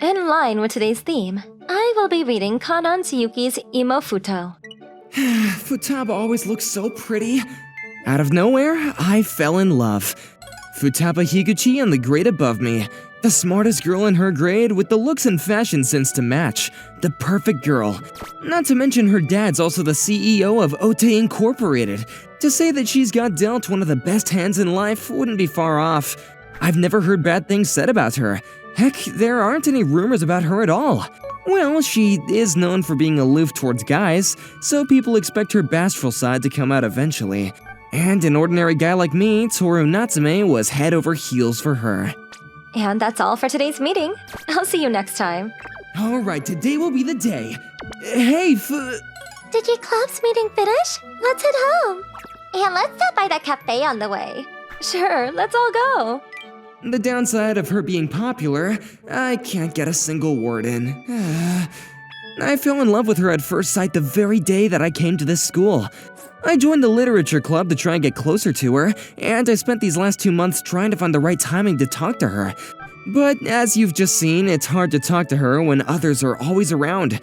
In line with today's theme, I will be reading Kanan Tsuyuki's Imo Futo. Futaba always looks so pretty. Out of nowhere, I fell in love. Futaba Higuchi and the grade above me. The smartest girl in her grade with the looks and fashion sense to match. The perfect girl. Not to mention her dad's also the CEO of Ote Incorporated. To say that she's got dealt one of the best hands in life wouldn't be far off. I've never heard bad things said about her. Heck, there aren't any rumors about her at all. Well, she is known for being aloof towards guys, so people expect her bashful side to come out eventually. And an ordinary guy like me, Toru Natsume, was head over heels for her. And that's all for today's meeting. I'll see you next time. Alright, today will be the day. Hey, Did your club's meeting finish? Let's head home. And let's stop by the cafe on the way. Sure, let's all go. The downside of her being popular, I can't get a single word in. I fell in love with her at first sight the very day that I came to this school. I joined the literature club to try and get closer to her, and I spent these last 2 months trying to find the right timing to talk to her. But as you've just seen, it's hard to talk to her when others are always around.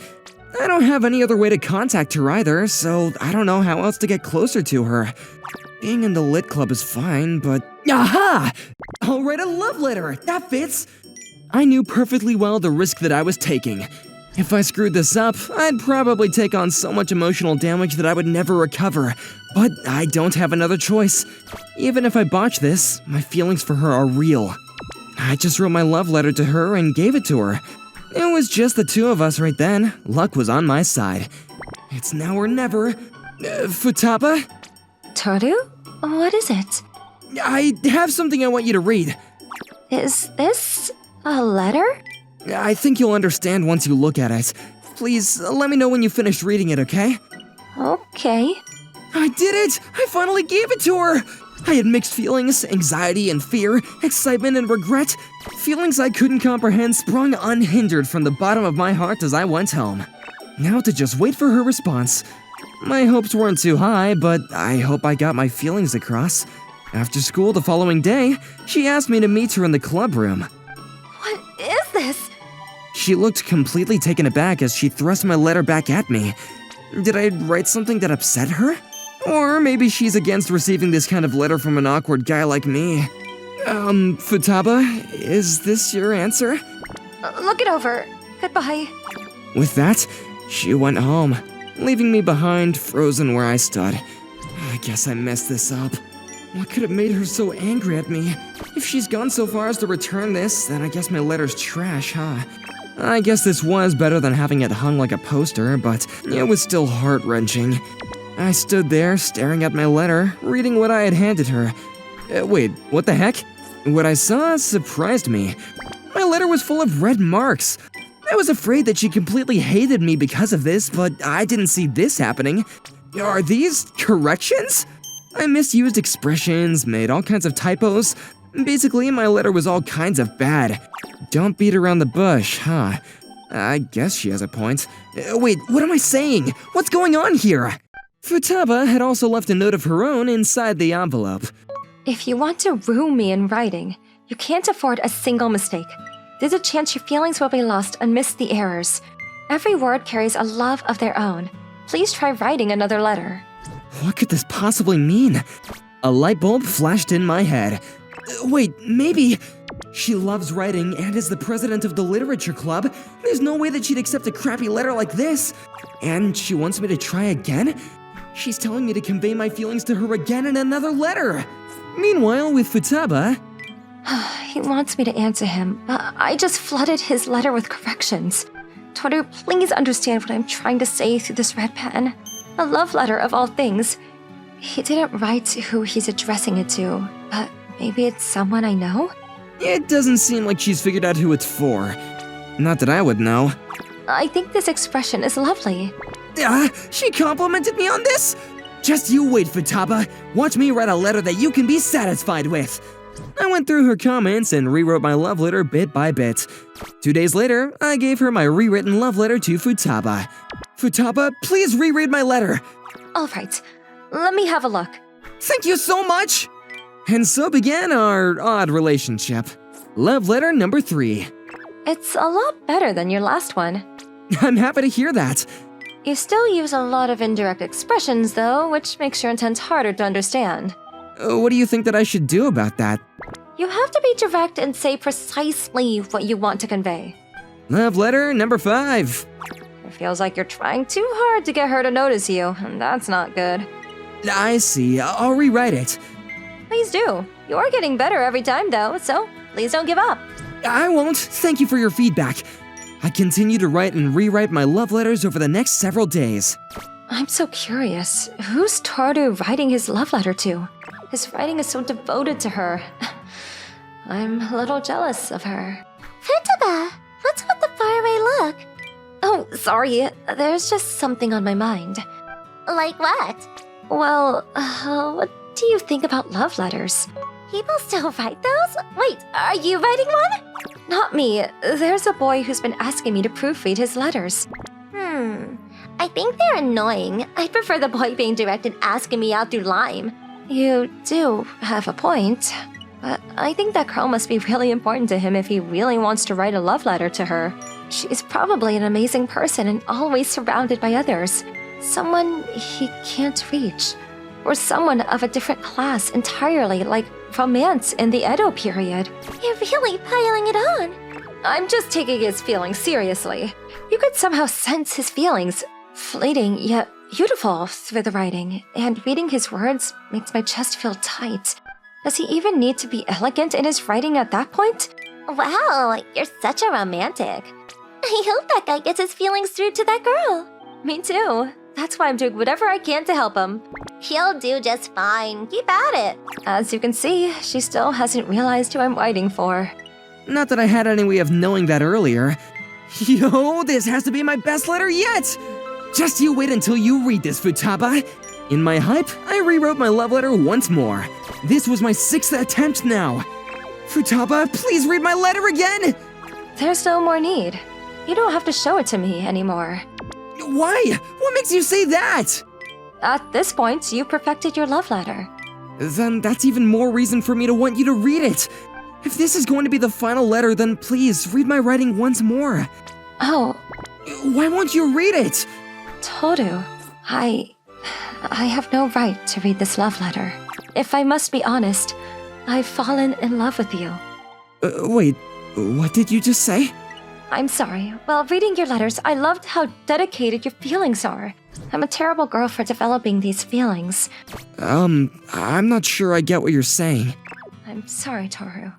I don't have any other way to contact her either, so I don't know how else to get closer to her. Being in the lit club is fine, but… Aha! I'll write a love letter! That fits! I knew perfectly well the risk that I was taking. If I screwed this up, I'd probably take on so much emotional damage that I would never recover. But I don't have another choice. Even if I botch this, my feelings for her are real. I just wrote my love letter to her and gave it to her. It was just the two of us right then. Luck was on my side. It's now or never. Futaba? Toru? What is it? I have something I want you to read. Is this a letter? I think you'll understand once you look at it. Please, let me know when you finish reading it, okay? Okay. I did it! I finally gave it to her! I had mixed feelings, anxiety and fear, excitement and regret. Feelings I couldn't comprehend sprung unhindered from the bottom of my heart as I went home. Now to just wait for her response. My hopes weren't too high, but I hope I got my feelings across. After school the following day, she asked me to meet her in the club room. What is this? She looked completely taken aback as she thrust my letter back at me. Did I write something that upset her? Or maybe she's against receiving this kind of letter from an awkward guy like me. Futaba, is this your answer? Look it over. Goodbye. With that, she went home, leaving me behind, frozen where I stood. I guess I messed this up. What could have made her so angry at me? If she's gone so far as to return this, then I guess my letter's trash, huh? I guess this was better than having it hung like a poster, but it was still heart-wrenching. I stood there, staring at my letter, reading what I had handed her. Wait, what the heck? What I saw surprised me. My letter was full of red marks. I was afraid that she completely hated me because of this, but I didn't see this happening. Are these corrections? I misused expressions, made all kinds of typos. Basically, my letter was all kinds of bad. Don't beat around the bush, huh? I guess she has a point. Wait, what am I saying? What's going on here? Futaba had also left a note of her own inside the envelope. If you want to ruin me in writing, you can't afford a single mistake. There's a chance your feelings will be lost amidst the errors. Every word carries a love of their own. Please try writing another letter. What could this possibly mean? A light bulb flashed in my head. Wait, maybe… She loves writing and is the president of the literature club. There's no way that she'd accept a crappy letter like this. And she wants me to try again? She's telling me to convey my feelings to her again in another letter. Meanwhile, with Futaba… He wants me to answer him, but I just flooded his letter with corrections. Toru, please understand what I'm trying to say through this red pen. A love letter of all things. He didn't write who he's addressing it to, but maybe it's someone I know? It doesn't seem like she's figured out who it's for. Not that I would know. I think this expression is lovely. She complimented me on this? Just you wait, Futaba. Watch me write a letter that you can be satisfied with. I went through her comments and rewrote my love letter bit by bit. 2 days later, I gave her my rewritten love letter to Futaba. Futaba, please reread my letter. All right, let me have a look. Thank you so much! And so began our odd relationship. Love letter number 3. It's a lot better than your last one. I'm happy to hear that. You still use a lot of indirect expressions, though, which makes your intent harder to understand. What do you think that I should do about that? You have to be direct and say precisely what you want to convey. Love letter number 5. It feels like you're trying too hard to get her to notice you, and that's not good. I see. I'll rewrite it. Please do. You are getting better every time, though, so please don't give up. I won't. Thank you for your feedback. I continue to write and rewrite my love letters over the next several days. I'm so curious. Who's Taru writing his love letter to? His writing is so devoted to her. I'm a little jealous of her. Futaba, what's with the faraway look? Oh, sorry. There's just something on my mind. Like what? Well, what do you think about love letters? People still write those? Wait, are you writing one? Not me. There's a boy who's been asking me to proofread his letters. I think they're annoying. I'd prefer the boy being direct and asking me out through Lime. You do have a point. But I think that girl must be really important to him if he really wants to write a love letter to her. She's probably an amazing person and always surrounded by others. Someone he can't reach. Or someone of a different class entirely, like romance in the Edo period. You're really piling it on. I'm just taking his feelings seriously. You could somehow sense his feelings, fleeting yet beautiful through the writing, and reading his words makes my chest feel tight. Does he even need to be elegant in his writing at that point? Wow, you're such a romantic. I hope that guy gets his feelings through to that girl. Me too. That's why I'm doing whatever I can to help him. He'll do just fine. Keep at it. As you can see, she still hasn't realized who I'm writing for. Not that I had any way of knowing that earlier. Yo, this has to be my best letter yet! Just you wait until you read this, Futaba. In my hype, I rewrote my love letter once more. This was my 6th attempt now. Futaba, please read my letter again! There's no more need. You don't have to show it to me anymore. Why? What makes you say that? At this point, you perfected your love letter. Then that's even more reason for me to want you to read it. If this is going to be the final letter, then please read my writing once more. Oh, Why won't you read it? Toru, I have no right to read this love letter. If I must be honest, I've fallen in love with you. Wait, what did you just say? I'm sorry. While reading your letters, I loved how dedicated your feelings are. I'm a terrible girl for developing these feelings. I'm not sure I get what you're saying. I'm sorry, Toru.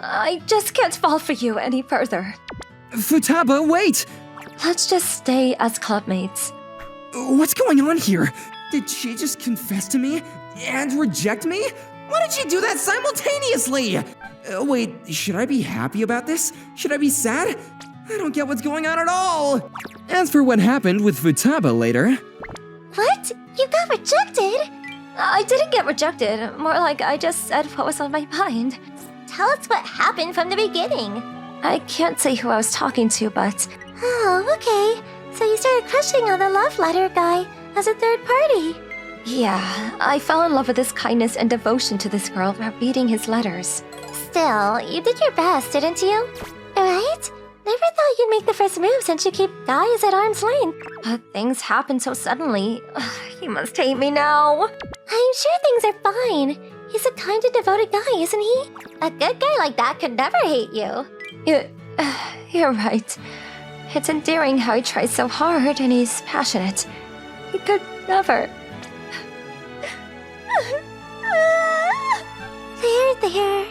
I just can't fall for you any further. Futaba, wait! Let's just stay as clubmates. What's going on here? Did she just confess to me and reject me? Why did she do that simultaneously? Wait, should I be happy about this? Should I be sad? I don't get what's going on at all. As for what happened with Futaba later, What? You got rejected? I didn't get rejected. More like I just said what was on my mind. Tell us what happened from the beginning. I can't say who I was talking to, but Oh, okay. So you started crushing on the love letter guy as a third party. yeah, I fell in love with his kindness and devotion to this girl while reading his letters. Still, you did your best, didn't you? Right? Never thought you'd make the first move since you keep guys at arm's length. But things happened so suddenly. He must hate me now. I'm sure things are fine. He's a kind and devoted guy, isn't he? A good guy like that could never hate you. You're right. It's endearing how he tries so hard and he's passionate. He could never. There.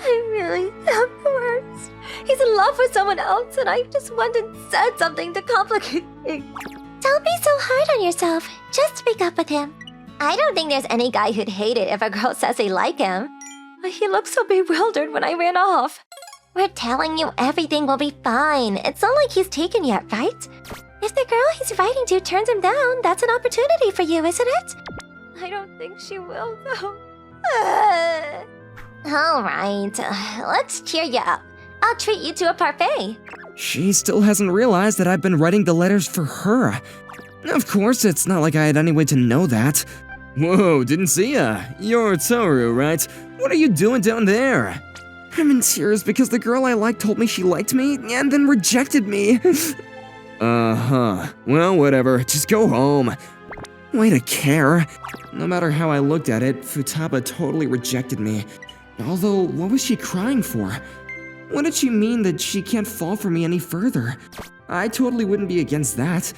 I really am the worst. He's in love with someone else and I just went and said something to complicate things. Don't be so hard on yourself. Just speak up with him. I don't think there's any guy who'd hate it if a girl says they like him. He looked so bewildered when I ran off. We're telling you everything will be fine. It's not like he's taken yet, right? If the girl he's writing to turns him down, that's an opportunity for you, isn't it? I don't think she will, though. All right, let's cheer you up. I'll treat you to a parfait. she still hasn't realized that I've been writing the letters for her. Of course, it's not like I had any way to know that. Whoa, didn't see ya. You're Toru, right? What are you doing down there? I'm in tears because the girl I liked told me she liked me and then rejected me. Well, whatever. Just go home. Way to care. No matter how I looked at it, Futaba totally rejected me. Although, what was she crying for? What did she mean that she can't fall for me any further? I totally wouldn't be against that.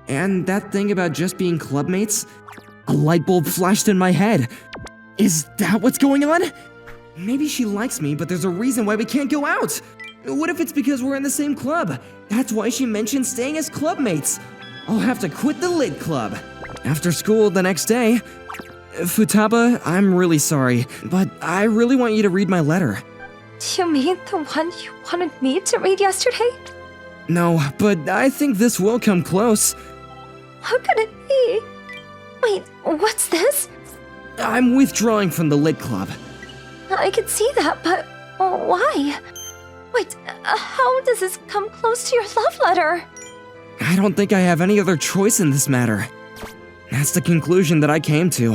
And that thing about just being clubmates? A light bulb flashed in my head. Is that what's going on? Maybe she likes me, but there's a reason why we can't go out. What if it's because we're in the same club? That's why she mentioned staying as clubmates. I'll have to quit the lit club. After school the next day, Futaba, I'm really sorry, but I really want you to read my letter. Do you mean the one you wanted me to read yesterday? No, but I think this will come close. How could it be? Wait, what's this? I'm withdrawing from the lit club. I could see that, but why? Wait, how does this come close to your love letter? I don't think I have any other choice in this matter. That's the conclusion that I came to.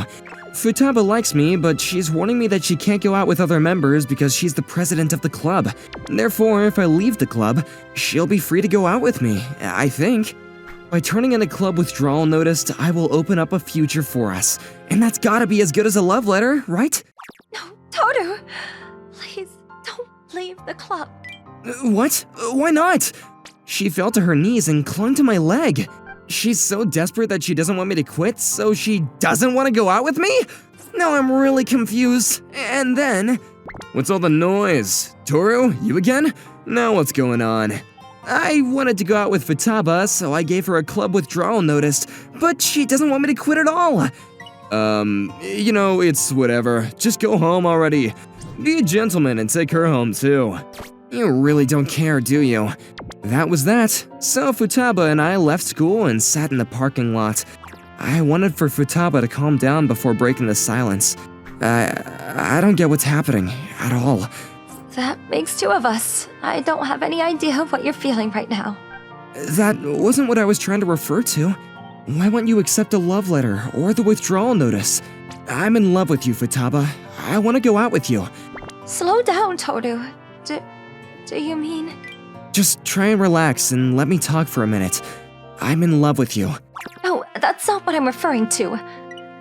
Futaba likes me, but she's warning me that she can't go out with other members because she's the president of the club. Therefore, if I leave the club, she'll be free to go out with me, I think. By turning in a club withdrawal notice, I will open up a future for us. And that's gotta be as good as a love letter, right? No, Toru! Please, don't leave the club. What? Why not? She fell to her knees and clung to my leg. She's so desperate that she doesn't want me to quit, so she doesn't want to go out with me? Now I'm really confused. And then... What's all the noise? Toru, you again? Now what's going on? I wanted to go out with Futaba, so I gave her a club withdrawal notice, but she doesn't want me to quit at all. It's whatever. Just go home already. Be a gentleman and take her home too. You really don't care, do you? That was that. So Futaba and I left school and sat in the parking lot. I wanted for Futaba to calm down before breaking the silence. I don't get what's happening at all. That makes two of us. I don't have any idea what you're feeling right now. That wasn't what I was trying to refer to. Why won't you accept a love letter or the withdrawal notice? I'm in love with you, Futaba. I want to go out with you. Slow down, Toru. Do you mean? Just try and relax and let me talk for a minute. I'm in love with you. No, that's not what I'm referring to.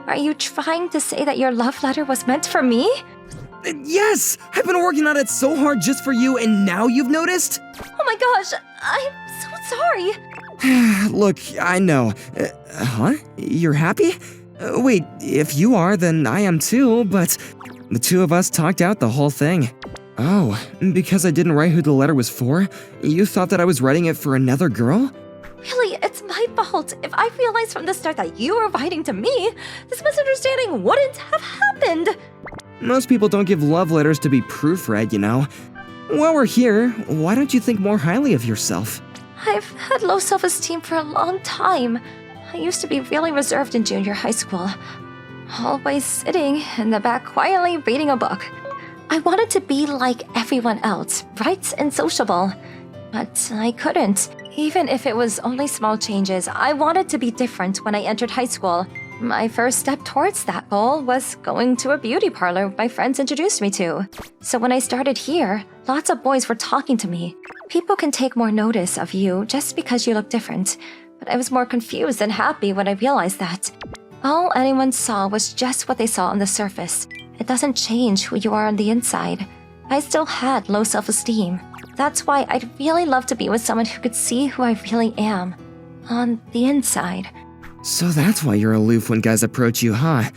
Are you trying to say that your love letter was meant for me? Yes! I've been working on it so hard just for you, and now you've noticed? Oh my gosh, I'm so sorry. Look, I know. Huh? You're happy? Wait, if you are, then I am too, but the two of us talked out the whole thing. Oh, because I didn't write who the letter was for? You thought that I was writing it for another girl? Really, it's my fault. If I realized from the start that you were writing to me, this misunderstanding wouldn't have happened. Most people don't give love letters to be proofread, you know. While we're here, why don't you think more highly of yourself? I've had low self-esteem for a long time. I used to be really reserved in junior high school. Always sitting in the back quietly reading a book. I wanted to be like everyone else, bright and sociable. But I couldn't. Even if it was only small changes, I wanted to be different when I entered high school. My first step towards that goal was going to a beauty parlor my friends introduced me to. So when I started here, lots of boys were talking to me. People can take more notice of you just because you look different. But I was more confused than happy when I realized that. All anyone saw was just what they saw on the surface. It doesn't change who you are on the inside. I still had low self-esteem. That's why I'd really love to be with someone who could see who I really am. On the inside. So that's why you're aloof when guys approach you, huh?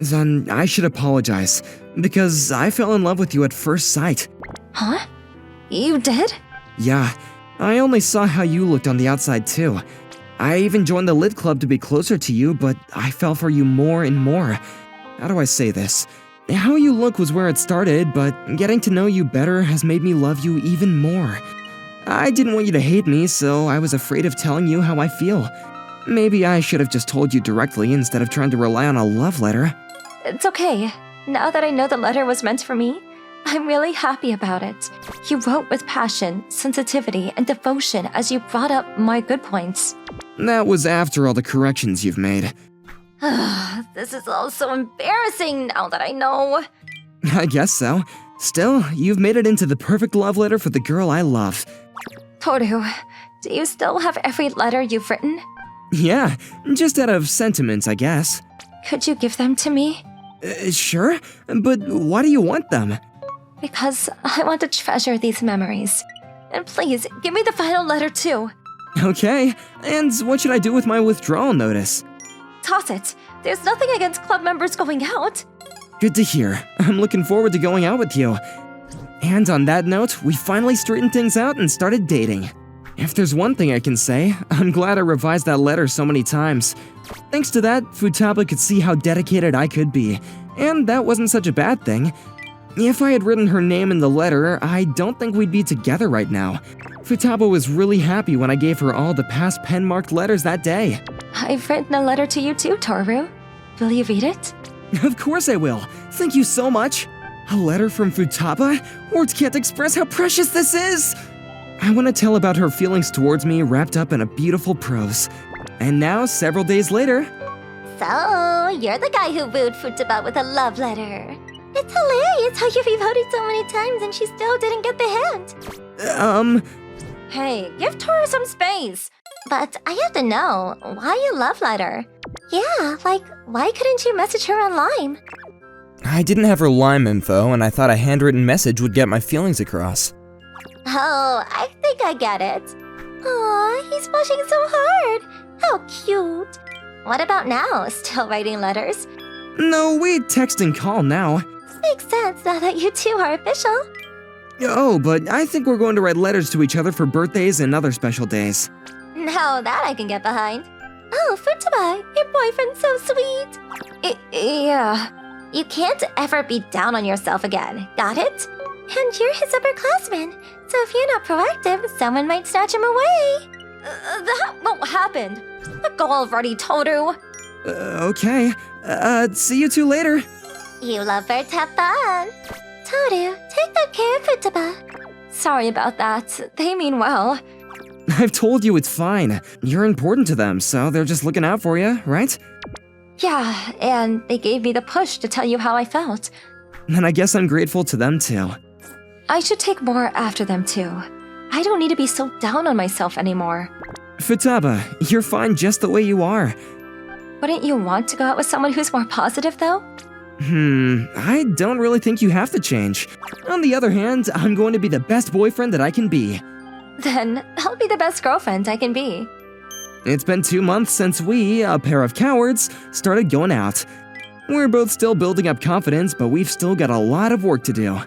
Then I should apologize, because I fell in love with you at first sight. Huh? You did? Yeah, I only saw how you looked on the outside too. I even joined the lit club to be closer to you, but I fell for you more and more. How do I say this? How you look was where it started, but getting to know you better has made me love you even more. I didn't want you to hate me, so I was afraid of telling you how I feel. Maybe I should have just told you directly instead of trying to rely on a love letter. It's okay. Now that I know the letter was meant for me, I'm really happy about it. You wrote with passion, sensitivity, and devotion as you brought up my good points. That was after all the corrections you've made. This is all so embarrassing now that I know. I guess so. Still, you've made it into the perfect love letter for the girl I love. Toru, do you still have every letter you've written? Yeah, just out of sentiment, I guess. Could you give them to me? Sure, but why do you want them? Because I want to treasure these memories. And please, give me the final letter too. Okay, and what should I do with my withdrawal notice? Toss it. There's nothing against club members going out. Good to hear. I'm looking forward to going out with you. And on that note, we finally straightened things out and started dating. If there's one thing I can say, I'm glad I revised that letter so many times. Thanks to that, Futaba could see how dedicated I could be, and that wasn't such a bad thing. If I had written her name in the letter, I don't think we'd be together right now. Futaba was really happy when I gave her all the past pen-marked letters that day. I've written a letter to you too, Toru. Will you read it? Of course I will. Thank you so much. A letter from Futaba? Words can't express how precious this is. I want to tell about her feelings towards me wrapped up in a beautiful prose. And now, several days later... So, you're the guy who wooed Futaba with a love letter. It's hilarious how you revoted so many times and she still didn't get the hint. Hey, give Toru some space. But I have to know, why a love letter? Yeah, like, why couldn't you message her on Lime? I didn't have her Lime info, and I thought a handwritten message would get my feelings across. Oh, I think I get it. Aw, he's blushing so hard. How cute. What about now? Still writing letters? No, we text and call now. Makes sense now that you two are official. Oh, but I think we're going to write letters to each other for birthdays and other special days. Now that I can get behind. Oh, Futaba, your boyfriend's so sweet. Yeah. You can't ever be down on yourself again, got it? And you're his upperclassman, so if you're not proactive, someone might snatch him away. That won't happen. Let go already, Toru. Okay. See you two later. You lovebirds have fun. Toru, take good care of Futaba. Sorry about that. They mean well. I've told you it's fine. You're important to them, so they're just looking out for you, right? Yeah, and they gave me the push to tell you how I felt. And I guess I'm grateful to them too. I should take more after them too. I don't need to be so down on myself anymore. Futaba, you're fine just the way you are. Wouldn't you want to go out with someone who's more positive though? I don't really think you have to change. On the other hand, I'm going to be the best boyfriend that I can be. Then I'll be the best girlfriend I can be. It's been 2 months since we, a pair of cowards, started going out. We're both still building up confidence, but we've still got a lot of work to do.